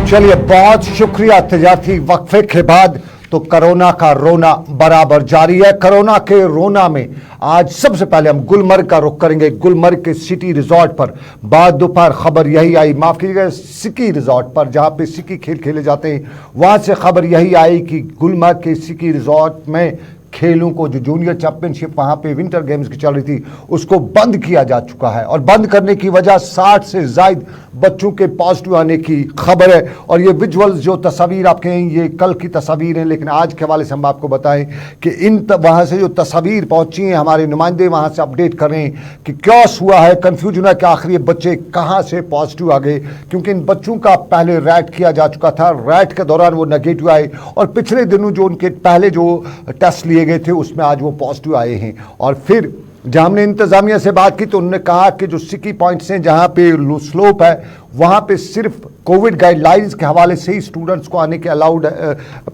चलिए, बहुत शुक्रिया। तजारती वक्फे के बाद तो कोरोना का रोना बराबर जारी है। कोरोना के रोना में आज सबसे पहले हम गुलमर्ग का रुख करेंगे। गुलमर्ग के सिटी रिजॉर्ट पर बाद दोपहर खबर यही आई, माफ कीजिएगा, सिकी रिजॉर्ट पर जहां पे सिकी खेल खेले जाते हैं, वहां से खबर यही आई कि गुलमर्ग के सिकी रिजॉर्ट में खेलों को, जो जूनियर चैंपियनशिप वहां पे विंटर गेम्स की चल रही थी, उसको बंद किया जा चुका है। और बंद करने की वजह 60 से ज्यादा बच्चों के पॉजिटिव आने की खबर है। और ये विजुअल्स जो तस्वीर आपके हैं, ये कल की तस्वीर हैं, लेकिन आज के हवाले से हम आपको बताएं कि वहां से जो तस्वीर पहुंची हैं, हमारे नुमाइंदे वहां से अपडेट कर रहे हैं कि क्या हुआ है, कंफ्यूजन है कि आखिर ये बच्चे कहां से पॉजिटिव आ गए, क्योंकि इन बच्चों का पहले रैट किया जा चुका था। रैट के दौरान वो नेगेटिव आए और पिछले दिनों जो उनके पहले जो टेस्ट लिए गए थे उसमें आज वो पॉजिटिव आए हैं। और फिर जब हमने इंतजामिया से बात की तो उन्होंने कहा कि जो सिकी पॉइंट्स हैं, जहां पे स्लोप है, वहां पे सिर्फ कोविड गाइडलाइंस के हवाले से ही स्टूडेंट्स को आने के अलाउड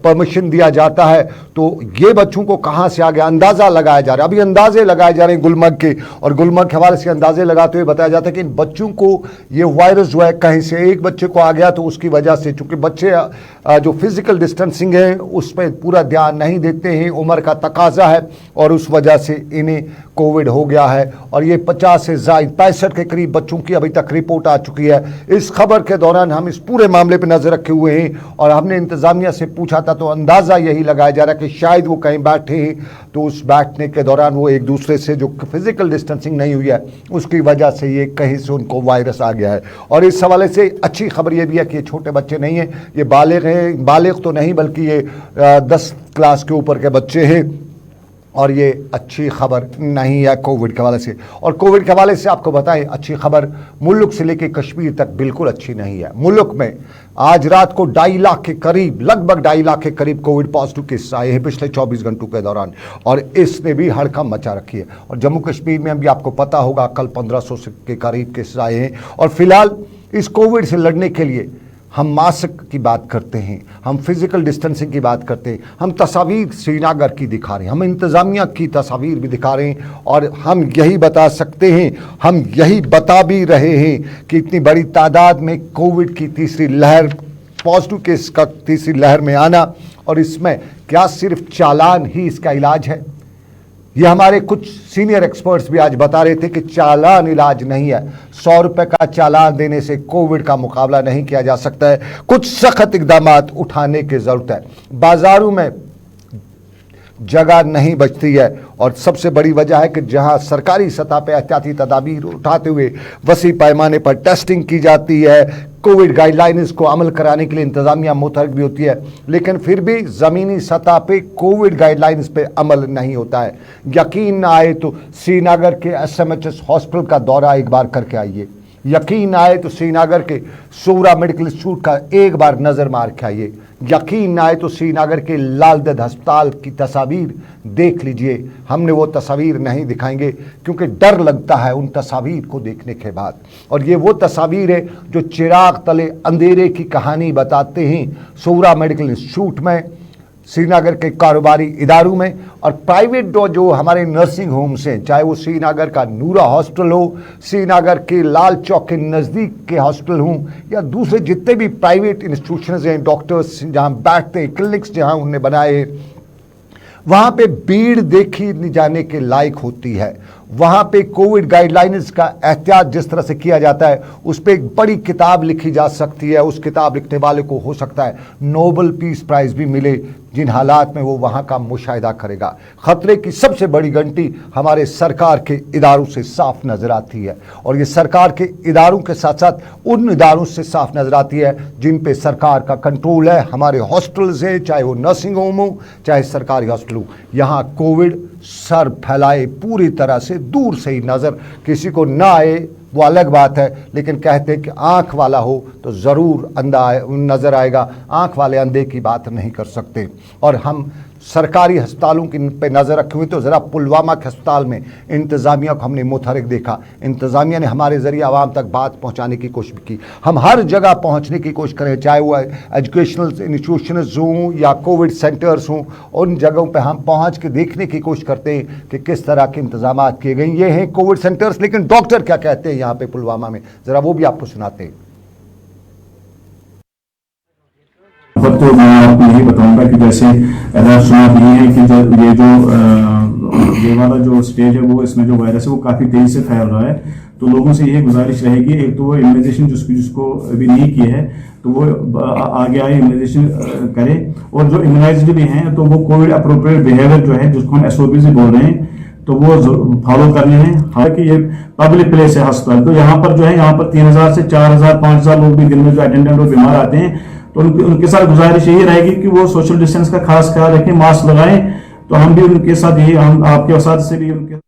परमिशन दिया जाता है। तो ये बच्चों को कहां से आ गया, अंदाजा लगाया जा रहा है। अभी अंदाजे लगाए जा रहे हैं गुलमर्ग के, और गुलमर्ग के हवाले से अंदाजे लगाते हुए बताया जाता है कि इन बच्चों को ये वायरस जो है, कहीं से एक बच्चे को आ गया तो उसकी वजह से, चूंकि बच्चे जो फिजिकल डिस्टेंसिंग है उस पर पूरा ध्यान नहीं देते हैं, उम्र का तकाजा है, और उस वजह से इन्हें कोविड हो गया है। और ये 50 से ज्यादा 65 के करीब बच्चों की अभी तक रिपोर्ट आ चुकी है। इस खबर के दौरान हम इस पूरे मामले पर नजर रखे हुए हैं, और हमने इंतजामिया से पूछा था तो अंदाजा यही लगाया जा रहा है कि शायद वो कहीं बैठे हैं, तो उस बैठने के दौरान वो एक दूसरे से जो फिजिकल डिस्टेंसिंग नहीं हुई है उसकी वजह से ये कहीं से उनको वायरस आ गया है। और इस हवाले से अच्छी खबर ये भी है कि ये छोटे बच्चे नहीं हैं, ये बालिग हैं, बालिग तो नहीं बल्कि ये 10 क्लास के ऊपर के बच्चे हैं। और ये अच्छी खबर नहीं है कोविड के हवाले से। और कोविड के हवाले से आपको बताएं, अच्छी खबर मुल्क से लेकर कश्मीर तक बिल्कुल अच्छी नहीं है। मुल्क में आज रात को 2.5 लाख के करीब, लगभग 2.5 लाख के करीब कोविड पॉजिटिव केस आए हैं पिछले 24 घंटों के दौरान, और इसने भी हड़कंप मचा रखी है। और जम्मू कश्मीर में भी आपको पता होगा कल 1500 के करीब केस आए हैं। और फिलहाल इस कोविड से लड़ने के लिए हम मास्क की बात करते हैं, हम फिजिकल डिस्टेंसिंग की बात करते हैं, हम तस्वीर श्रीनगर की दिखा रहे हैं, हम इंतज़ामिया की तस्वीर भी दिखा रहे हैं, और हम यही बता सकते हैं, हम यही बता भी रहे हैं कि इतनी बड़ी तादाद में कोविड की तीसरी लहर, पॉजिटिव केस का तीसरी लहर में आना, और इसमें क्या सिर्फ चालान ही इसका इलाज है? ये हमारे कुछ सीनियर एक्सपर्ट्स भी आज बता रहे थे कि चालान इलाज नहीं है। 100 रुपए का चालान देने से कोविड का मुकाबला नहीं किया जा सकता है। कुछ सख्त इकदामात उठाने की जरूरत है। बाजारों में जगह नहीं बचती है, और सबसे बड़ी वजह है कि जहां सरकारी सतह पर एहतियाती तदाबीर उठाते हुए वसी पैमाने पर टेस्टिंग की जाती है, कोविड गाइडलाइंस को अमल कराने के लिए इंतजामिया मुतहरक भी होती है, लेकिन फिर भी ज़मीनी सतह पे कोविड गाइडलाइंस पे अमल नहीं होता है। यकीन ना आए तो श्रीनगर के SMHS हॉस्पिटल का दौरा एक बार करके आइए, यकीन ना आए तो श्रीनगर के सोरा मेडिकल इंस्टीट्यूट का एक बार नज़र मार के आइए, यकीन ना आए तो श्रीनगर के लाल दद अस्पताल की तस्वीर देख लीजिए। हमने वो तस्वीर नहीं दिखाएंगे क्योंकि डर लगता है उन तस्वीर को देखने के बाद। और ये वो तस्वीर है जो चिराग तले अंधेरे की कहानी बताते हैं। सोरा मेडिकल इंस्टीट्यूट में, श्रीनगर के कारोबारी इदारों में, और प्राइवेट जो हमारे नर्सिंग होम्स हैं, चाहे वो श्रीनगर का नूरा हॉस्पिटल हो, श्रीनगर के लाल चौक के नज़दीक के हॉस्पिटल हों, या दूसरे जितने भी प्राइवेट इंस्टीट्यूशंस हैं, डॉक्टर्स जहाँ बैठते हैं, क्लिनिक्स जहाँ उन्होंने बनाए, वहाँ पे भीड़ देखी नहीं जाने के लायक होती है। वहाँ पे कोविड गाइडलाइंस का एहतियात जिस तरह से किया जाता है, उस पर एक बड़ी किताब लिखी जा सकती है। उस किताब लिखने वाले को हो सकता है नोबेल पीस प्राइज़ भी मिले, जिन हालात में वो वहाँ का मुशाहिदा करेगा। ख़तरे की सबसे बड़ी घंटी हमारे सरकार के इदारों से साफ नज़र आती है, और ये सरकार के इदारों के साथ साथ उन इदारों से साफ नज़र आती है जिन पे सरकार का कंट्रोल है। हमारे हॉस्पिटल्स हैं, चाहे वो नर्सिंग होम हो, चाहे सरकारी हॉस्पिटल हो, यहाँ कोविड सर फैलाए पूरी तरह से दूर से ही नज़र, किसी को ना आए वो अलग बात है, लेकिन कहते हैं कि आँख वाला हो तो ज़रूर अंधा नज़र आएगा, आँख वाले अंधे की बात नहीं कर सकते। और हम सरकारी हस्पतालों की पे नज़र रखी हुई, तो ज़रा पुलवामा के अस्पताल में इंतज़ामिया को हमने मुतहरिक देखा। इंतज़ामिया ने हमारे ज़रिए आवाम तक बात पहुँचाने की कोशिश की। हम हर जगह पहुँचने की कोशिश करें, चाहे वो एजुकेशनल इंस्टीट्यूशंस हों या कोविड सेंटर्स हों, उन जगहों पर हम पहुँच के देखने की कोशिश करते हैं कि किस तरह के इंतज़ाम किए गए। ये हैं कोविड सेंटर्स, लेकिन डॉक्टर क्या कहते हैं यहाँ पे पुलवामा में, ज़रा वो भी आपको सुनाते हैं। तो मैं आपको यही बताऊंगा कि जैसे अलर्ट सुना नहीं है कि ये वाला जो स्टेज है वो इसमें जो वायरस है वो काफी तेजी से फैल रहा है। तो लोगों से यही गुजारिश रहेगी, एक तो वो इम्यूनाइजेशन जिसको अभी नहीं की है तो वो आगे आए इम्यूनाइजेशन करे, और जो इम्यूनाइज्ड भी हैं तो वो कोविड अप्रोप्रिएट बिहेवियर जो है जिसको हम SOP से बोल रहे हैं तो वो फॉलो करने हैं। हालांकि ये पब्लिक प्लेस है हॉस्पिटल, तो यहाँ पर जो है यहाँ पर 3000 से 4000 5000 लोग भी दिन में जो अटेंडेंट और बीमार आते हैं, तो उनके साथ गुजारिश यही रहेगी कि वो सोशल डिस्टेंस का खास ख्याल रखें, मास्क लगाएं। तो हम भी उनके साथ यही, हम आपके साथ से भी उनके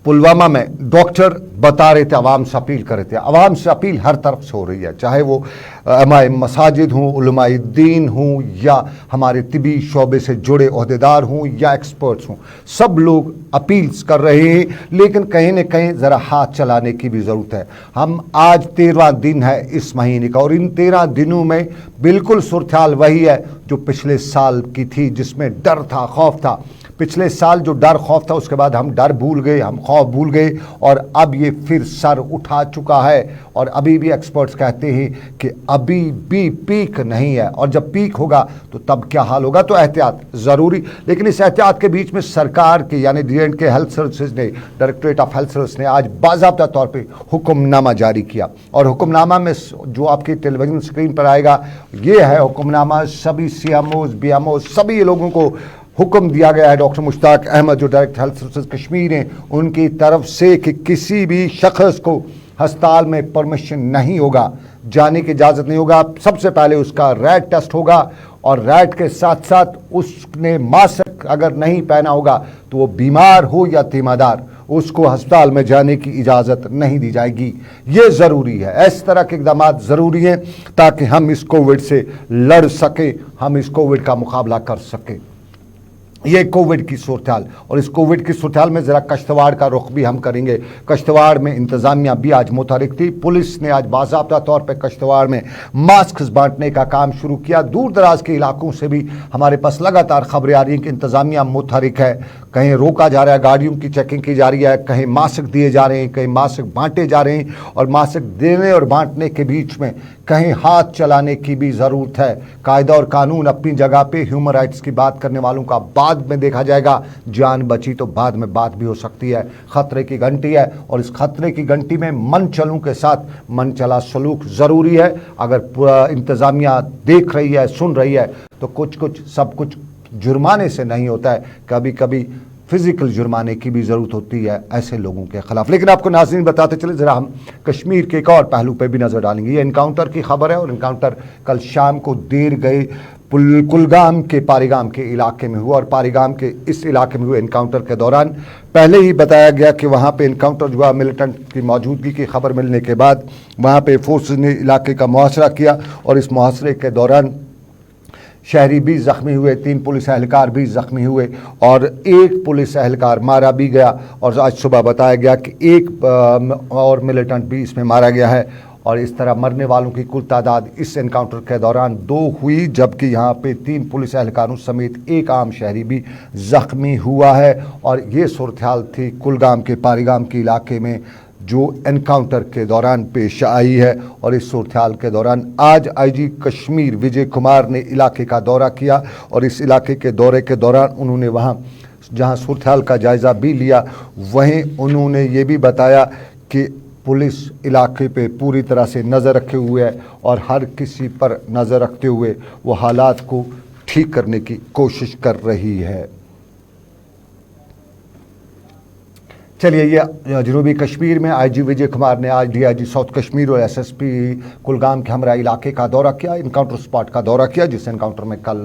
पुलवामा में डॉक्टर बता रहे थे, आवाम से अपील कर रहे थे। आवाम से अपील हर तरफ से हो रही है, चाहे वो हमारे मसाजिद हों, उलमाए दीन हों, या हमारे तिबी शोबे से जुड़े ओहदेदार हों या एक्सपर्ट्स हों, सब लोग अपील कर रहे हैं। लेकिन कहीं न कहीं ज़रा हाथ चलाने की भी ज़रूरत है। हम आज 13वां दिन है इस महीने का, और इन 13 दिनों में बिल्कुल सूरत-ए-हाल वही है जो पिछले साल की थी, जिसमें डर था, खौफ था। पिछले साल जो डर खौफ था, उसके बाद हम डर भूल गए, हम खौफ भूल गए, और अब ये फिर सर उठा चुका है। और अभी भी एक्सपर्ट्स कहते हैं कि अभी भी पीक नहीं है, और जब पीक होगा तो तब क्या हाल होगा। तो एहतियात ज़रूरी, लेकिन इस एहतियात के बीच में सरकार के यानी D&K हेल्थ सर्विसेज ने, डायरेक्टरेट ऑफ हेल्थ सर्विस ने आज बाज़ाब्ता तौर पर हुक्मनामा जारी किया। और हुक्मनामा में जो आपकी टेलीविज़न स्क्रीन पर आएगा, ये है हुक्मनामा। सभी CMOs, BMOs, सभी लोगों को हुक्म दिया गया है, डॉक्टर मुश्ताक अहमद जो डायरेक्टर हेल्थ सर्विसेज कश्मीर हैं उनकी तरफ से, कि किसी भी शख्स को अस्पताल में परमिशन नहीं होगा, जाने की इजाज़त नहीं होगा। सबसे पहले उसका रैट टेस्ट होगा, और रैट के साथ साथ उसने मास्क अगर नहीं पहना होगा तो वो बीमार हो या तीमारदार, उसको अस्पताल में जाने की इजाज़त नहीं दी जाएगी। ये ज़रूरी है, इस तरह के इक़दाम ज़रूरी हैं ताकि हम इस कोविड से लड़ सकें, हम इस कोविड का मुकाबला कर सकें। ये कोविड की सूरत-ए-हाल, और इस कोविड की सूरत-ए-हाल में ज़रा कश्तवाड़ का रुख भी हम करेंगे। कश्तवाड़ में इंतज़ामिया भी आज मुतहरिक थी। पुलिस ने आज बाज़ाब्ता तौर पर कश्तवाड़ में मास्क बांटने का काम शुरू किया। दूर दराज के इलाकों से भी हमारे पास लगातार खबरें आ रही हैं कि इंतज़ामिया मुतहरिक है, कहीं रोका जा रहा है, गाड़ियों की चेकिंग की जा रही है, कहीं मास्क दिए जा रहे हैं, कहीं मास्क बांटे जा रहे हैं, और मास्क देने और बांटने के बीच में कहीं हाथ चलाने की भी ज़रूरत है। कायदा और कानून अपनी जगह पे, ह्यूमन राइट्स की बात करने वालों का बाद में देखा जाएगा, जान बची तो बाद में बात भी हो सकती है। खतरे की घंटी है, और इस खतरे की घंटी में मन चलों के साथ मन चला सलूक ज़रूरी है। अगर इंतज़ामिया देख रही है, सुन रही है, तो कुछ सब कुछ जुर्माने से नहीं होता है, कभी कभी फिजिकल जुर्माने की भी ज़रूरत होती है ऐसे लोगों के ख़िलाफ़। लेकिन आपको नाज़रीन बताते चले, ज़रा हम कश्मीर के एक और पहलू पे भी नज़र डालेंगे। ये इनकाउंटर की खबर है, और इनकाउंटर कल शाम को देर गए कुलगाम के पारीगाम के इलाके में हुआ, और पारीगाम के इस इलाके में हुए इनकाउंटर के दौरान पहले ही बताया गया कि वहाँ पे इनकाउंटर हुआ। मिलिटेंट की मौजूदगी की खबर मिलने के बाद वहाँ पे फोर्सेस ने इलाके का मुहासरा किया, और इस मुहासरे के दौरान शहरी भी ज़ख्मी हुए, 3 पुलिस एहलकार भी ज़ख्मी हुए, और 1 पुलिस एहलकार मारा भी गया। और आज सुबह बताया गया कि 1 और मिलिटेंट भी इसमें मारा गया है, और इस तरह मरने वालों की कुल तादाद इस एनकाउंटर के दौरान 2 हुई, जबकि यहाँ पे 3 पुलिस एहलकारों समेत 1 आम शहरी भी ज़ख्मी हुआ है। और ये सूरत-ए-हाल थी कुलगाम के पारीगाम के इलाके में जो एनकाउंटर के दौरान पेश आई है। और इस सूरत-ए-हाल के दौरान आज IG कश्मीर विजय कुमार ने इलाके का दौरा किया, और इस इलाके के दौरे के दौरान उन्होंने वहाँ जहाँ सूरत-ए-हाल का जायज़ा भी लिया, वहीं उन्होंने ये भी बताया कि पुलिस इलाके पे पूरी तरह से नज़र रखे हुए है, और हर किसी पर नज़र रखते हुए वो हालात को ठीक करने की कोशिश कर रही है। चलिए, ये जनूबी कश्मीर में आईजी विजय कुमार ने आज डीआईजी साउथ कश्मीर और एसएसपी कुलगाम के हमरा इलाके का दौरा किया, इनकाउंटर स्पॉट का दौरा किया, जिस एनकाउंटर में कल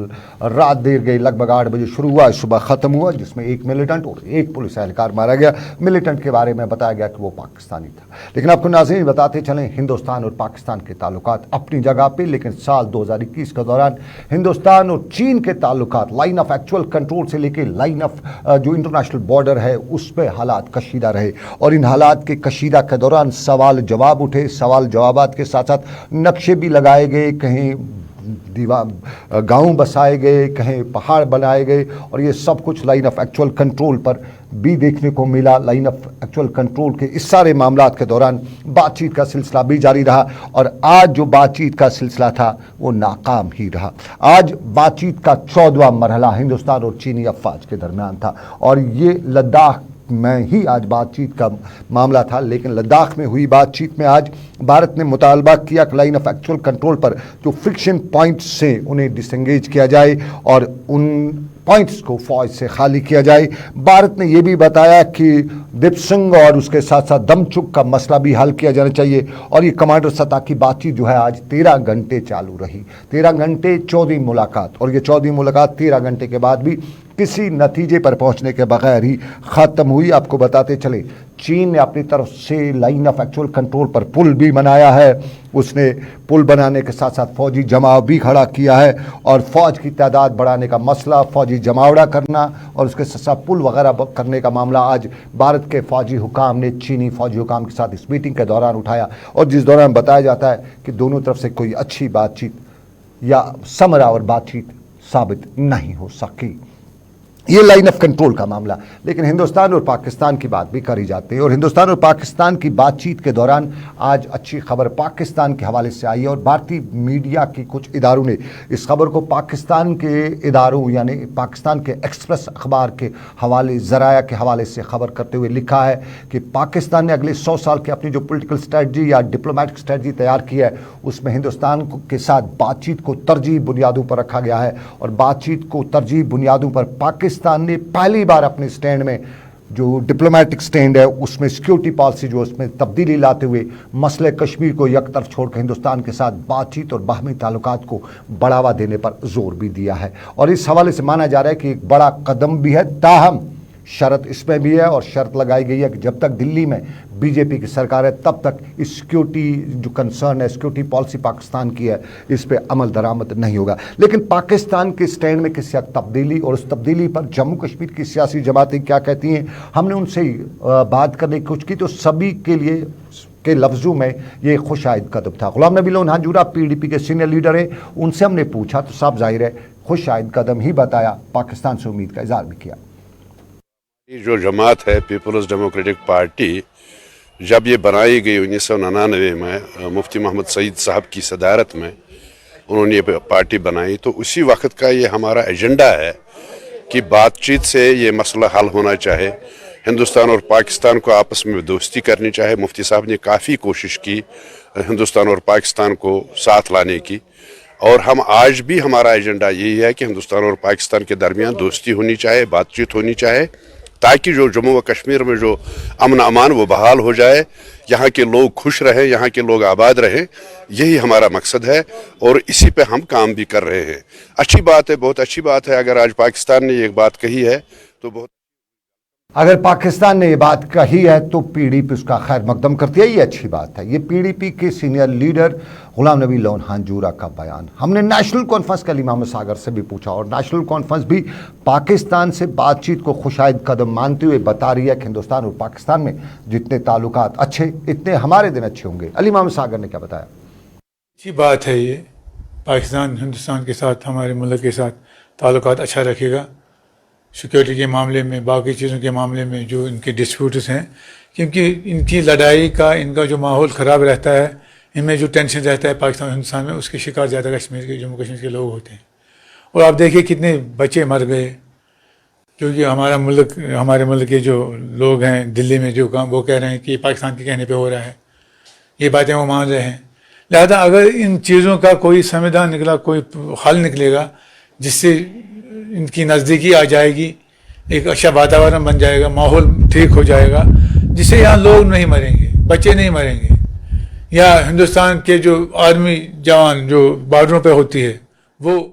रात देर गई लगभग 8 बजे शुरू हुआ, सुबह ख़त्म हुआ, जिसमें एक मिलिटेंट और एक पुलिस एहलकार मारा गया। मिलिटेंट के बारे में बताया गया कि वो पाकिस्तानी था। लेकिन आपको नाज़रीन बताते चलें, हिंदुस्तान और पाकिस्तान के ताल्लुकात अपनी जगह पे, लेकिन साल 2021 के दौरान हिंदुस्तान और चीन के ताल्लुकात लाइन ऑफ एक्चुअल कंट्रोल से लेके लाइन ऑफ जो इंटरनेशनल बॉर्डर है उस पर हालात कशीदा रहे। और इन हालात के कशीदा के दौरान सवाल जवाब उठे, सवाल जवाबात के साथ साथ नक्शे भी लगाए गए, कहीं दीवार गांव बसाए गए, कहीं पहाड़ बनाए गए, और ये सब कुछ लाइन ऑफ एक्चुअल कंट्रोल पर भी देखने को मिला। लाइन ऑफ एक्चुअल कंट्रोल के इस सारे मामलात के दौरान बातचीत का सिलसिला भी जारी रहा, और आज जो बातचीत का सिलसिला था वो नाकाम ही रहा। आज बातचीत का 14वां मरहला हिंदुस्तान और चीनी अफवाज के दरमियान था, और ये लद्दाख में ही आज बातचीत का मामला था। लेकिन लद्दाख में हुई बातचीत में आज भारत ने मुतालबा किया कि लाइन ऑफ एक्चुअल कंट्रोल पर जो फ्रिक्शन पॉइंट्स से उन्हें डिसंगेज किया जाए और उन पॉइंट्स को फौज से खाली किया जाए। भारत ने यह भी बताया कि दिपसिंग और उसके साथ साथ दमचुक का मसला भी हल किया जाना चाहिए। और ये कमांडर सतह की बातचीत जो है आज 13 घंटे चालू रही, 13 घंटे 14वीं मुलाकात, और ये 14वीं मुलाकात 13 घंटे के बाद भी किसी नतीजे पर पहुंचने के बगैर ही ख़त्म हुई। आपको बताते चले, चीन ने अपनी तरफ से लाइन ऑफ एक्चुअल कंट्रोल पर पुल भी बनाया है, उसने पुल बनाने के साथ साथ फौजी जमाव भी खड़ा किया है, और फौज की तादाद बढ़ाने का मसला, फौजी जमावड़ा करना और उसके साथ साथ पुल वगैरह करने का मामला आज भारत के फौजी हुकाम ने चीनी फौजी हुकाम के साथ इस मीटिंग के दौरान उठाया, और जिस दौरान बताया जाता है कि दोनों तरफ से कोई अच्छी बातचीत या समरावर बातचीत साबित नहीं हो सकी। ये लाइन ऑफ कंट्रोल का मामला। लेकिन हिंदुस्तान और पाकिस्तान की बात भी करी जाती है, और हिंदुस्तान और पाकिस्तान की बातचीत के दौरान आज अच्छी खबर पाकिस्तान के हवाले से आई है, और भारतीय मीडिया की कुछ इदारों ने इस खबर को पाकिस्तान के इदारों यानी पाकिस्तान के एक्सप्रेस अखबार के हवाले, ज़राया के हवाले से खबर करते हुए लिखा है कि पाकिस्तान ने अगले 100 साल की अपनी जो पॉलिटिकल स्ट्रेटजी या डिप्लोमेटिक स्ट्रेटजी तैयार की है उसमें हिंदुस्तान के साथ बातचीत को तरजीह बुनियादों पर रखा गया है, और बातचीत को तरजीह बुनियादों पर पाकिस्तान ने पहली बार अपने स्टैंड में जो डिप्लोमेटिक स्टैंड है उसमें सिक्योरिटी पॉलिसी जो उसमें तब्दीली लाते हुए मसले कश्मीर को एक तरफ छोड़कर हिंदुस्तान के साथ बातचीत और बाहमी ताल्लुकात को बढ़ावा देने पर जोर भी दिया है। और इस हवाले से माना जा रहा है कि एक बड़ा कदम भी है, ताहम शर्त इसमें भी है, और शर्त लगाई गई है कि जब तक दिल्ली में बीजेपी की सरकार है तब तक इस सिक्योरिटी जो कंसर्न है, सिक्योरिटी पॉलिसी पाकिस्तान की है, इस पे अमल दरामद नहीं होगा। लेकिन पाकिस्तान के स्टैंड में किसी हद तब्दीली, और उस तब्दीली पर जम्मू कश्मीर की सियासी जमातें क्या कहती हैं, हमने उनसे बात करने की कोशिश की, तो सभी के लिए के लफ्ज़ों में ये खुशाइद कदम था। गुलाम नबी लोन हांजूरा पीडीपी के सीनियर लीडर है, उनसे हमने पूछा तो साफ जाहिर है खुशाइद कदम ही बताया, पाकिस्तान से उम्मीद का इजहार भी किया। जो जमात है पीपल्स डेमोक्रेटिक पार्टी, जब ये बनाई गई 1999 में मुफ्ती मोहम्मद सईद साहब की सदारत में उन्होंने ये पार्टी बनाई, तो उसी वक्त का ये हमारा एजेंडा है कि बातचीत से ये मसला हल होना चाहे, हिंदुस्तान और पाकिस्तान को आपस में दोस्ती करनी चाहे। मुफ्ती साहब ने काफ़ी कोशिश की हिंदुस्तान और पाकिस्तान को साथ लाने की, और हम आज भी हमारा एजेंडा यही है कि हिंदुस्तान और पाकिस्तान के दरमियान दोस्ती होनी चाहे, बातचीत होनी चाहे, ताकि जो जम्मू व कश्मीर में जो अमन अमान वो बहाल हो जाए, यहाँ के लोग खुश रहें, यहाँ के लोग आबाद रहें, यही हमारा मकसद है, और इसी पे हम काम भी कर रहे हैं। अच्छी बात है, बहुत अच्छी बात है। अगर आज पाकिस्तान ने एक बात कही है तो बहुत, अगर पाकिस्तान ने ये बात कही है तो पीडीपी उसका खैर मकदम करती है, ये अच्छी बात है। ये पीडीपी के senior leader Ghulam Nabi loan Hanjura का बयान। हमने नेशनल कॉन्फ्रेंस के अली मोहम्मद सागर से भी पूछा, और नेशनल कॉन्फ्रेंस भी पाकिस्तान से बातचीत को खुशाइद कदम मानते हुए बता रही है कि हिंदुस्तान और पाकिस्तान में जितने ताल्लुकात अच्छे इतने हमारे दिन अच्छे होंगे। अली मोहम्मद सागर ने क्या बताया? अच्छी बात है, ये पाकिस्तान हिंदुस्तान के साथ, हमारे मुल्क के साथ ताल्लुकात अच्छा रखेगा, सिक्योरिटी के मामले में, बाकी चीज़ों के मामले में जो इनके डिस्प्यूट्स हैं, क्योंकि इनकी लड़ाई का, इनका जो माहौल ख़राब रहता है, इनमें जो टेंशन रहता है पाकिस्तान और हिंदुस्तान में, उसके शिकार ज़्यादा कश्मीर के, जम्मू कश्मीर के लोग होते हैं। और आप देखिए कितने बच्चे मर गए, क्योंकि हमारे मुल्क के जो लोग हैं दिल्ली में जो काम, वो कह रहे हैं कि पाकिस्तान के कहने पर हो रहा है, ये बातें वो मान रहे हैं। लिहाजा अगर इन चीज़ों का कोई समाधान निकला, कोई हल निकलेगा जिससे इनकी नज़दीकी आ जाएगी, एक अच्छा वातावरण बन जाएगा, माहौल ठीक हो जाएगा, जिससे यहाँ लोग नहीं मरेंगे, बच्चे नहीं मरेंगे। या हिंदुस्तान के जो आर्मी जवान जो बॉर्डरों पे होती है वो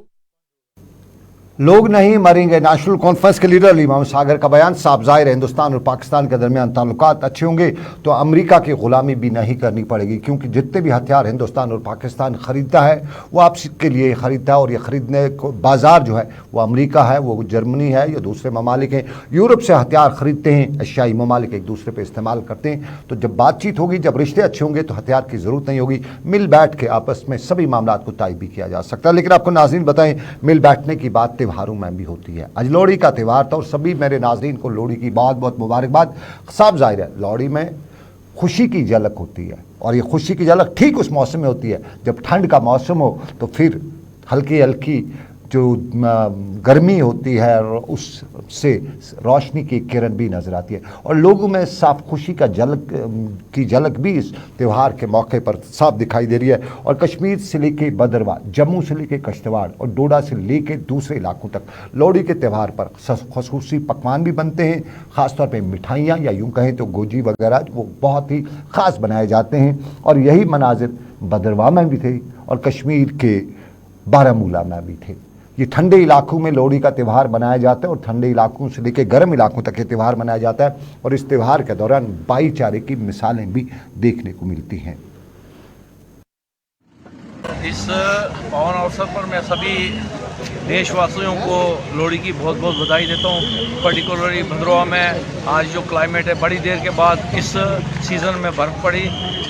लोग नहीं मरेंगे। नेशनल कॉन्फ्रेंस के लीडर अली मोहम्मद सागर का बयान। साफ जाहिर है हिंदुस्तान और पाकिस्तान के दरमियान ताल्लुकात अच्छे होंगे तो अमेरिका की गुलामी भी नहीं करनी पड़ेगी, क्योंकि जितने भी हथियार हिंदुस्तान और पाकिस्तान खरीदता है वो आपस के लिए खरीदता है, और ये खरीदने को बाजार जो है वो अमेरिका है, वो जर्मनी है, या दूसरे ममालिक हैं। यूरोप से हथियार खरीदते हैं, एशियाई ममालिक एक दूसरे पर इस्तेमाल करते हैं। तो जब बातचीत होगी, जब रिश्ते अच्छे होंगे तो हथियार की ज़रूरत नहीं होगी, मिल बैठ के आपस में सभी मामला को तय भी किया जा सकता है। लेकिन आपको नाज़रीन बताएं, मिल बैठने की बात त्योहारों में भी होती है। आज लोहड़ी का त्यौहार था और सभी मेरे नाज़रीन को लोहड़ी की बहुत बहुत मुबारकबाद। साफ जाहिर है लोहड़ी में खुशी की झलक होती है, और ये खुशी की झलक ठीक उस मौसम में होती है जब ठंड का मौसम हो, तो फिर हल्की हल्की जो गर्मी होती है और उससे रोशनी की किरण भी नज़र आती है, और लोगों में साफ खुशी का झलक भी इस त्यौहार के मौके पर साफ दिखाई दे रही है। और कश्मीर से लेके भद्रवाह, जम्मू से लेके कश्तवाड़ और डोडा से लेके दूसरे इलाकों तक लोहड़ी के त्यौहार पर खसूसी पकवान भी बनते हैं, ख़ासतौर पर मिठाइयाँ या यूँ कहें तो गोजी वगैरह वो बहुत ही ख़ास बनाए जाते हैं। और यही मनाजिर भद्रवाह में भी थे और कश्मीर के बारामूला में भी थे। ये ठंडे इलाकों में लोहड़ी का त्यौहार मनाया जाता है और ठंडे इलाकों से लेकर गर्म इलाकों तक ये त्यौहार मनाया जाता है, और इस त्यौहार के दौरान भाईचारे की मिसालें भी देखने को मिलती हैं। इस पावन अवसर पर मैं सभी देशवासियों को लोहड़ी की बहुत बहुत बधाई देता हूँ। पर्टिकुलरली भद्रवाह में आज जो क्लाइमेट है, बड़ी देर के बाद इस सीज़न में बर्फ़ पड़ी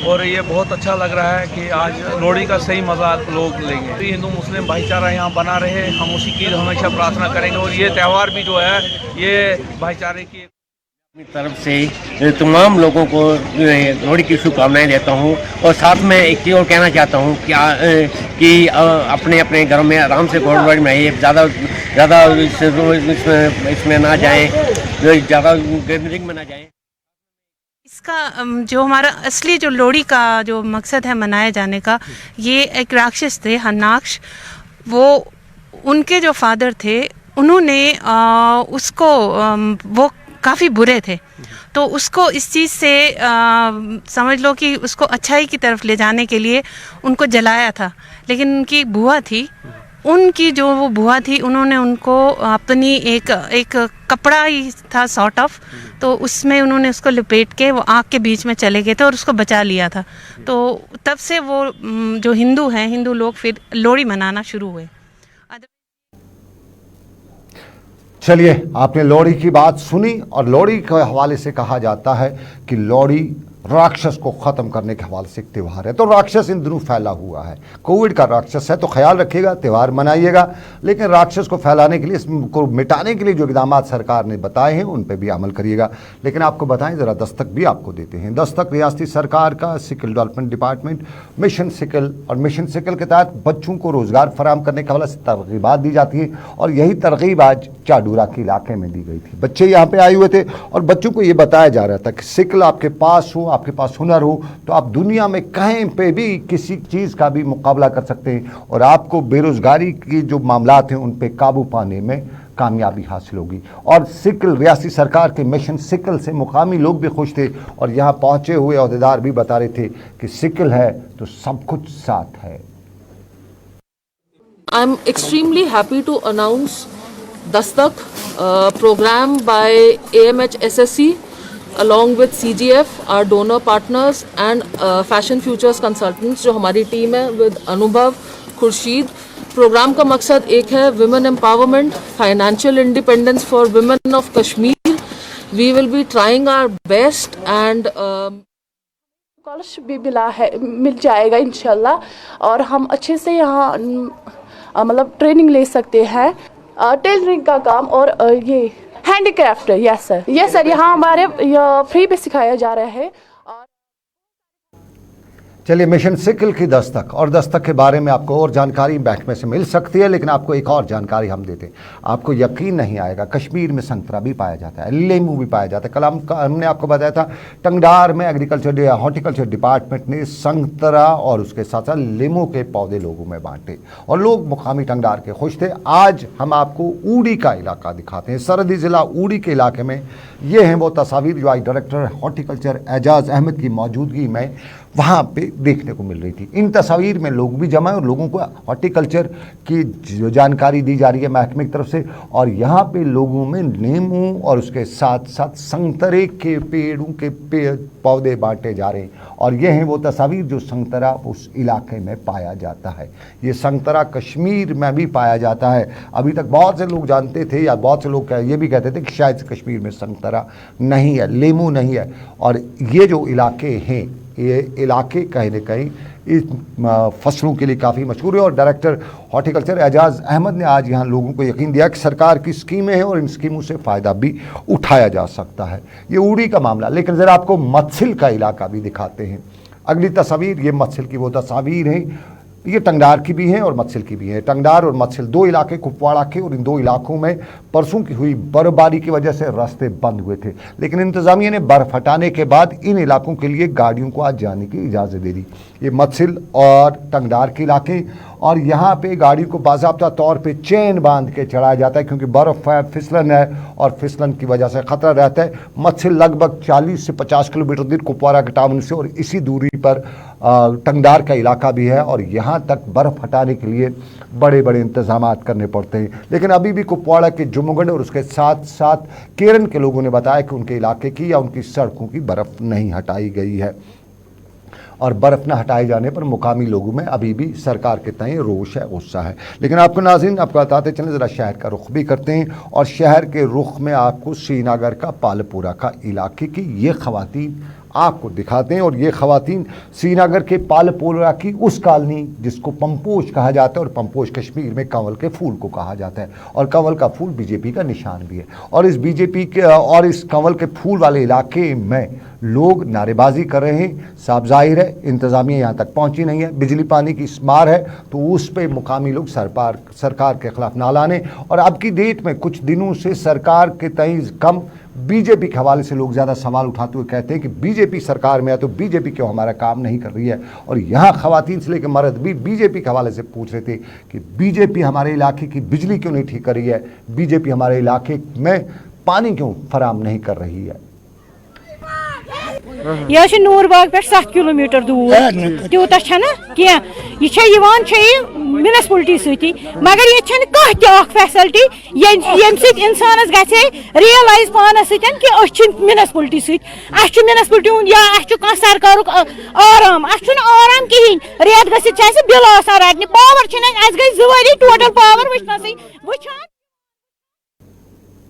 और ये बहुत अच्छा लग रहा है कि आज लोहड़ी का सही मज़ा लोग लेंगे। तो हिंदू मुस्लिम भाईचारा यहाँ बना रहे, हम उसी की हमेशा प्रार्थना करेंगे। और ये त्यौहार भी जो है ये भाईचारे की अपनी तरफ से तमाम लोगों को लोहड़ी की शुभकामनाएं देता हूं। और साथ में एक चीज़ और कहना चाहता हूं कि अपने अपने घरों में आराम से लोहड़ी मनाइए, ज़्यादा इसमें ना जाएं, ज़्यादा गैदरिंग में ना जाएं। इसका जो हमारा असली जो लोहड़ी का जो मकसद है मनाए जाने का, ये एक राक्षस थे हरनाक्ष, वो उनके जो फादर थे उन्होंने उसको वो काफ़ी बुरे थे, तो उसको इस चीज़ से समझ लो कि उसको अच्छाई की तरफ ले जाने के लिए उनको जलाया था। लेकिन उनकी बुआ थी, उनकी जो वो बुआ थी, उन्होंने उनको अपनी एक कपड़ा ही था सॉर्ट ऑफ, तो उसमें उन्होंने उसको लपेट के वो आग के बीच में चले गए थे और उसको बचा लिया था। तो तब से वो जो हिंदू हैं, हिंदू लोग फिर लोहड़ी मनाना शुरू हुए। चलिए, आपने लोहड़ी की बात सुनी, और लोहड़ी के हवाले से कहा जाता है कि लोहड़ी राक्षस को ख़त्म करने के हवाले से एक त्यौहार है। तो राक्षस इन दिनों फैला हुआ है, कोविड का राक्षस है, तो ख्याल रखिएगा, त्यौहार मनाइएगा, लेकिन राक्षस को फैलाने के लिए, इसको मिटाने के लिए जो इक़दाम सरकार ने बताए हैं उन पर भी अमल करिएगा। लेकिन आपको बताएं, ज़रा दस्तक भी आपको देते हैं। दस्तक रियासती सरकार का sickle development department mission sickle, और मिशन सिकल के तहत बच्चों को रोज़गार फराहम करने के हवाले से तरगीबात दी जाती है, और यही तरगीब आज चाडूरा के इलाके में दी गई थी। बच्चे यहाँ पर आए हुए थे और बच्चों को ये बताया जा रहा था कि सिकल आपके पास हो, आपके पास हुनर हो, तो आप दुनिया में कहीं पे भी किसी चीज़ का भी मुकाबला कर सकते हैं, और आपको बेरोज़गारी की जो मामलात हैं उन पे काबू पाने में कामयाबी हासिल होगी। और सिकल, रियासती सरकार के मिशन सिकल से मुकामी लोग भी खुश थे, और यहाँ पहुँचे हुए अहदेदार भी बता रहे थे कि सिकल है तो सब कुछ साथ है। I am extremely happy to announce Dastak program by AMH SSC along with CGF, our donor partners and Fashion Futures Consultants जो हमारी टीम है with अनुभव, खुर्शीद। प्रोग्राम का मकसद एक है, women empowerment, financial independence for women of Kashmir. We will be trying our best and scholarship भी मिल जाएगा इंशाल्लाह, और हम अच्छे से यहाँ मतलब ट्रेनिंग ले सकते हैं, टेलरिंग का काम और ये हैंडीक्राफ्ट। यस सर, यहाँ हमारे फ्री पे सिखाया जा रहा है। चलिए, मिशन सिकल की दस्तक और दस्तक के बारे में आपको और जानकारी महकमे से मिल सकती है, लेकिन आपको एक और जानकारी हम देते हैं। आपको यकीन नहीं आएगा, कश्मीर में संतरा भी पाया जाता है, लेमू भी पाया जाता है। कल हमने आपको बताया था टंगडार में हॉर्टिकल्चर डिपार्टमेंट ने संतरा और उसके साथ साथ लेमू के पौधे लोगों में बांटे और लोग मुकामी टंगडार के खुश थे। आज हम आपको ऊड़ी का इलाका दिखाते हैं। सरहदी ज़िला ऊड़ी के इलाके में ये हैं वो तस्वीर जो आज डायरेक्टर हॉर्टिकल्चर एजाज अहमद की मौजूदगी में वहाँ पे देखने को मिल रही थी। इन तस्वीर में लोग भी जमा है और लोगों को हॉर्टिकल्चर की जो जानकारी दी जा रही है महकमे की तरफ से, और यहाँ पे लोगों में नींबू और उसके साथ साथ संतरे के पेड़ों के पौधे बांटे जा रहे हैं। और ये हैं वो तस्वीर जो संतरा उस इलाके में पाया जाता है। ये संतरा कश्मीर में भी पाया जाता है। अभी तक बहुत से लोग जानते थे या बहुत से लोग ये भी कहते थे कि शायद से कश्मीर में संतरा नहीं है, लेमू नहीं है। और ये जो इलाके हैं, ये इलाके कहीं न कहीं इस फसलों के लिए काफ़ी मशहूर है। और डायरेक्टर हॉर्टिकल्चर एजाज अहमद ने आज यहाँ लोगों को यकीन दिया कि सरकार की स्कीमें हैं और इन स्कीमों से फ़ायदा भी उठाया जा सकता है। ये ऊड़ी का मामला, लेकिन ज़रा आपको मत्सिल का इलाका भी दिखाते हैं। अगली तस्वीर, ये मत्सिल की वो तस्वीर है। ये टंगडार की भी है और मत्सिल की भी है। टंगडार और मत्सिल दो इलाके कुपवाड़ा के, और इन दो इलाकों में परसों की हुई बर्फबारी की वजह से रास्ते बंद हुए थे, लेकिन इंतज़ामिया ने बर्फ़ हटाने के बाद इन इलाकों के लिए गाड़ियों को आज जाने की इजाज़त दे दी। ये मत्सिल और टंगडार के इलाके, और यहाँ पे गाड़ी को बाज़ाब्ता तौर पे चेन बांध के चढ़ाया जाता है क्योंकि बर्फ़ है, फिसलन है और फिसलन की वजह से ख़तरा रहता है। मत्सिल लगभग 40 से 50 किलोमीटर दूर कुपवाड़ा के टाउन से और इसी दूरी पर टंगडार का इलाका भी है, और यहाँ तक बर्फ़ हटाने के लिए बड़े बड़े इंतजाम करने पड़ते हैं। लेकिन अभी भी कुपवाड़ा के जुम्मगढ़ और उसके साथ साथ केरन के लोगों ने बताया कि उनके इलाके की या उनकी सड़कों की बर्फ़ नहीं हटाई गई है, और बर्फ़ न हटाए जाने पर मुकामी लोगों में अभी भी सरकार के तय रोष है, गुस्सा है। लेकिन आपको नाज़रीन आपको बताते चलें, ज़रा शहर का रुख भी करते हैं, और शहर के रुख में आपको श्रीनगर का पालपुरा का इलाके की ये ख़वातीन आपको दिखाते हैं। और ये ख़वातीन श्रीनगर के पालपुरा की उस कॉलोनी जिसको पंपोश कहा जाता है, और पंपोश कश्मीर में कंवल के फूल को कहा जाता है, और कंवल का फूल बीजेपी का निशान भी है। और इस बीजेपी के और इस कंवल के फूल वाले इलाके में लोग नारेबाजी कर रहे हैं। साफ जाहिर है इंतज़ामिया यहाँ तक पहुँची नहीं है। बिजली पानी की स्मार है तो उस पर मुकामी लोग सरकार के ख़िलाफ़ नालाने, और अब की डेट में कुछ दिनों से सरकार के तय कम बीजेपी के हवाले से लोग ज़्यादा सवाल उठाते हुए कहते हैं कि बीजेपी सरकार में है तो बीजेपी क्यों हमारा काम नहीं कर रही है। और यहाँ ख़वातीन से लेकर मर्द भी बीजेपी के हवाले से पूछ रहे थे कि बीजेपी हमारे इलाके की बिजली क्यों नहीं ठीक कर रही है, बीजेपी हमारे इलाके में पानी क्यों फराहम नहीं कर रही है। यह नूरबाग पे 7 किलोमीटर दूर तूत कह म्यूनसिपलिटी सती, मगर ये फैसिलिटी ये इंसानस गे रियलाइज पानस कि म्यूनसिपलिटी सत म्यूनसिपलिटी या सरकार आराम आराम कहें रेत गि बिल आसान रटने पावर गई 2 वरी टोटल पावर वुचान।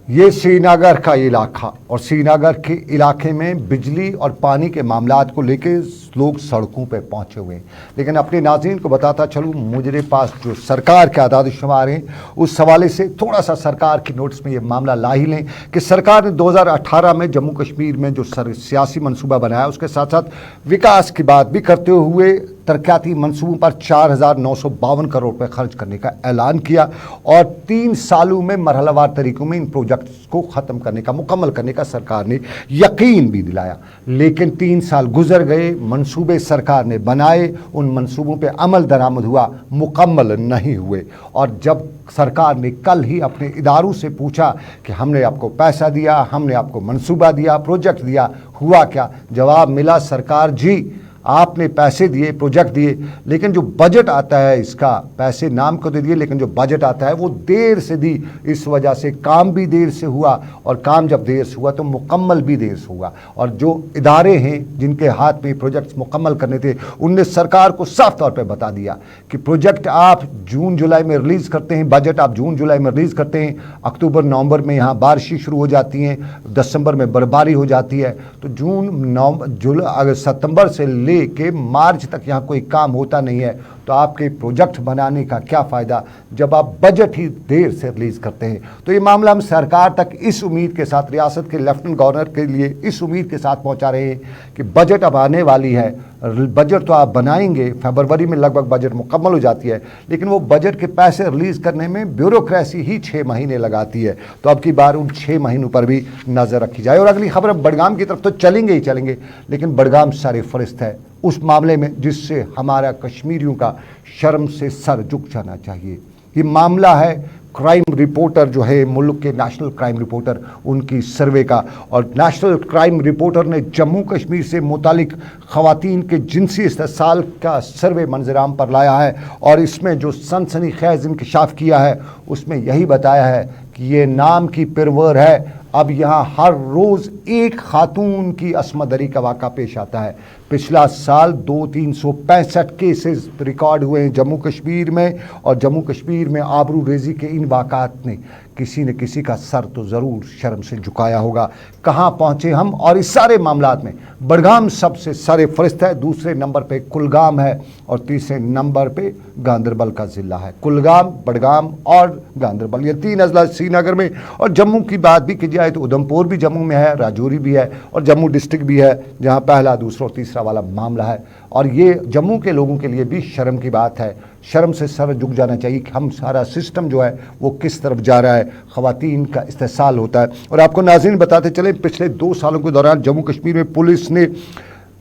ये श्रीनगर का इलाका, और श्रीनगर के इलाके में बिजली और पानी के मामलात को लेके लोग सड़कों पे पहुंचे हुए हैं। लेकिन अपने नाज़रीन को बताता चलूँ, मुझे पास जो सरकार के आदाद शुमार हैं उस हवाले से थोड़ा सा सरकार की नोटिस में ये मामला ला ही लें कि सरकार ने 2018 में जम्मू कश्मीर में जो सियासी मनसूबा बनाया उसके साथ साथ विकास की बात भी करते हुए तरक्याती मंसूबों पर 4,952 करोड़ रुपए खर्च करने का ऐलान किया, और 3 सालों में मरहलावार तरीकों में इन प्रोजेक्ट्स को ख़त्म करने का, मुकम्मल करने का सरकार ने यकीन भी दिलाया। लेकिन 3 साल गुजर गए, मंसूबे सरकार ने बनाए, उन मंसूबों पे अमल दरामद हुआ, मुकम्मल नहीं हुए। और जब सरकार ने कल ही अपने इदारों से पूछा कि हमने आपको पैसा दिया, हमने आपको मंसूबा दिया, प्रोजेक्ट दिया, हुआ क्या? जवाब मिला, सरकार जी आपने पैसे दिए, प्रोजेक्ट दिए, लेकिन जो बजट आता है इसका, पैसे नाम को दे दिए लेकिन जो बजट आता है वो देर से दी। इस वजह से काम भी देर से हुआ, और काम जब देर से हुआ तो मुकम्मल भी देर से हुआ। और जो इदारे हैं जिनके हाथ में प्रोजेक्ट्स मुकम्मल करने थे, उनने सरकार को साफ तौर पे बता दिया कि प्रोजेक्ट आप जून जुलाई में रिलीज़ करते हैं, बजट आप जून जुलाई में रिलीज़ करते हैं, अक्टूबर नवंबर में यहाँ बारिशें शुरू हो जाती हैं, दिसंबर में बर्फबारी हो जाती है, तो जून जुलाई सितंबर से के मार्च तक यहाँ कोई काम होता नहीं है। तो तो आपके प्रोजेक्ट बनाने का क्या फ़ायदा जब आप बजट ही देर से रिलीज़ करते हैं। तो ये मामला हम सरकार तक इस उम्मीद के साथ, रियासत के लेफ्टिनेंट गवर्नर के लिए इस उम्मीद के साथ पहुंचा रहे हैं कि बजट अब आने वाली है। बजट तो आप बनाएंगे, फरवरी में लगभग बजट मुकम्मल हो जाती है, लेकिन वो बजट के पैसे रिलीज़ करने में ब्यूरोक्रेसी ही 6 महीने लगाती है। तो अब की बार उन 6 महीनों पर भी नज़र रखी जाए। और अगली खबर बडगाम की तरफ तो चलेंगे ही चलेंगे, लेकिन बडगाम सरफहरिस्त है उस मामले में जिससे हमारा कश्मीरियों का शर्म से सर झुक जाना चाहिए। ये मामला है क्राइम रिपोर्टर जो है मुल्क के नेशनल क्राइम रिपोर्टर, उनकी सर्वे का। और नेशनल क्राइम रिपोर्टर ने जम्मू कश्मीर से मुतालिक ख़वातीन के जिनसी इस्तेसाल का सर्वे मंजराम पर लाया है, और इसमें जो सनसनीखेज़ इंकशाफ किया है उसमें यही बताया है कि ये नाम की पिरवर है। अब यहाँ हर रोज़ एक खातून की असमदरी का वाक़ा पेश आता है। पिछला साल 365 केसेस रिकॉर्ड हुए हैं जम्मू कश्मीर में, और जम्मू कश्मीर में आबरू रेजी के इन वाक़ात ने किसी न किसी का सर तो ज़रूर शर्म से झुकाया होगा। कहाँ पहुँचे हम, और इस सारे मामलात में बडगाम सबसे सरफहरिस्त है, दूसरे नंबर पे कुलगाम है, और तीसरे नंबर पे गांदरबल का ज़िला है। कुलगाम, बडगाम और गांदरबल, ये 3 अजला श्रीनगर में। और जम्मू की बात भी की जाए तो उधमपुर भी जम्मू में है, राजौरी भी है, और जम्मू डिस्ट्रिक्ट भी है जहाँ पहला, दूसरा और तीसरा वाला मामला है। और ये जम्मू के लोगों के लिए भी शर्म की बात है, शर्म से सर झुक जाना चाहिए कि हम सारा सिस्टम जो है वो किस तरफ जा रहा है, ख़वातीन का इस्तेसाल होता है। और आपको नाज़रीन बताते चले, पिछले 2 सालों के दौरान जम्मू कश्मीर में पुलिस ने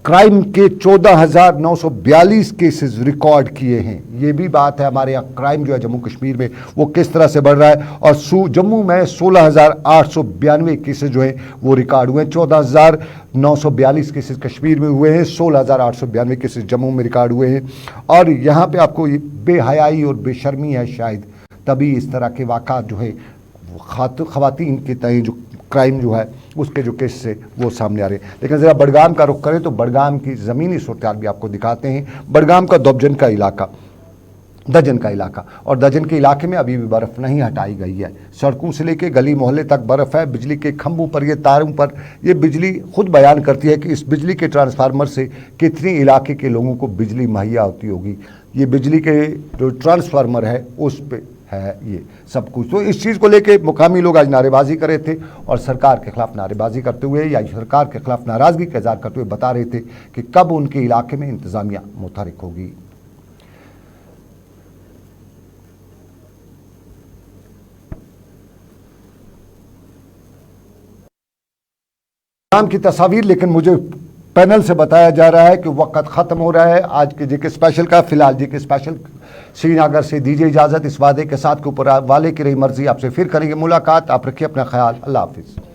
क्राइम के 14,942 केसेस रिकॉर्ड किए हैं। ये भी बात है हमारे यहाँ क्राइम जो है जम्मू कश्मीर में वो किस तरह से बढ़ रहा है। और जम्मू में 16,892 केसेस जो हैं वो रिकॉर्ड हुए हैं। 14,942 केसेस कश्मीर में हुए हैं, 16,892 केसेस जम्मू में रिकॉर्ड हुए हैं। और यहाँ पे आपको बेहयाई और बेशर्मी है, शायद तभी इस तरह के वाक़ात जो है ख़वातीन के तय जो क्राइम जो है उसके जो केस से वो सामने आ रहे हैं। लेकिन ज़रा बडगाम का रुख करें तो बडगाम की ज़मीनी सूरत भी आपको दिखाते हैं। बडगाम का दजन का इलाका, और दजन के इलाके में अभी भी बर्फ़ नहीं हटाई गई है। सड़कों से लेके गली मोहल्ले तक बर्फ़ है। बिजली के खंभों पर, ये तारों पर, ये बिजली खुद बयान करती है कि इस बिजली के ट्रांसफार्मर से कितनी इलाके के लोगों को बिजली मुहैया होती होगी। ये बिजली के जो ट्रांसफार्मर है उस पर है ये सब कुछ। तो इस चीज़ को लेके मुकामी लोग आज नारेबाजी कर रहे थे, और सरकार के खिलाफ नारेबाजी करते हुए या सरकार के खिलाफ नाराज़गी का इज़हार करते हुए बता रहे थे कि कब उनके इलाके में इंतज़ामिया मुतहरिक होगी। की तस्वीर, लेकिन मुझे पैनल से बताया जा रहा है कि वक्त ख़त्म हो रहा है आज के जेके स्पेशल का। फिलहाल जेके स्पेशल श्रीनगर से दीजिए इजाज़त, इस वादे के साथ के ऊपर वाले की रही मर्जी। आपसे फिर करेंगे मुलाकात। आप रखिए अपना ख्याल। अल्लाह हाफिज़।